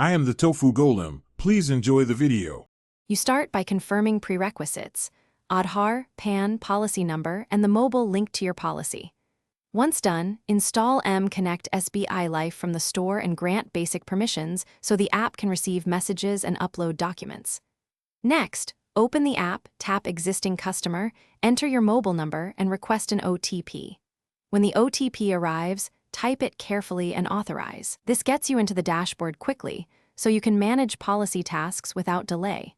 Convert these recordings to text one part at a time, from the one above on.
I am the Tofu Golem. Please enjoy the video. You start by confirming prerequisites: Aadhaar, PAN, policy number, and the mobile linked to your policy. Once done, install M Connect SBI Life from the store and grant basic permissions so the app can receive messages and upload documents. Next, open the app, tap Existing Customer, enter your mobile number, and request an OTP. When the OTP arrives, type it carefully and authorize. This gets you into the dashboard quickly, so you can manage policy tasks without delay.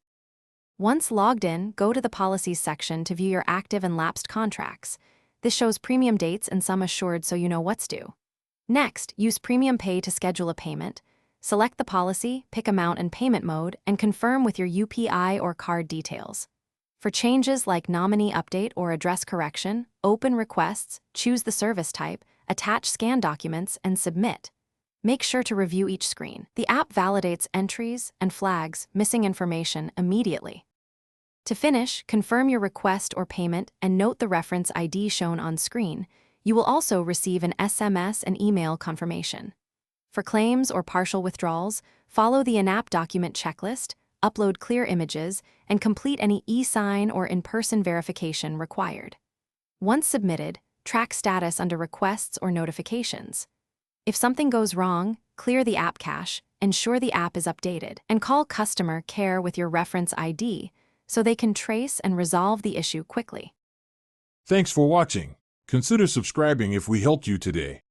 Once logged in, go to the Policies section to view your active and lapsed contracts. This shows premium dates and sum assured so you know what's due. Next, use Premium Pay to schedule a payment. Select the policy, pick amount and payment mode, and confirm with your UPI or card details. For changes like nominee update or address correction, open requests, choose the service type, attach scan documents, and submit. Make sure to review each screen. The app validates entries and flags missing information immediately. To finish, confirm your request or payment and note the reference ID shown on screen. You will also receive an SMS and email confirmation. For claims or partial withdrawals, follow the in-app document checklist, upload clear images, and complete any e-sign or in-person verification required. Once submitted, track status under Requests or Notifications. If something goes wrong, clear the app cache, ensure the app is updated, and call customer care with your reference ID so they can trace and resolve the issue quickly. Thanks for watching. Consider subscribing if we helped you today.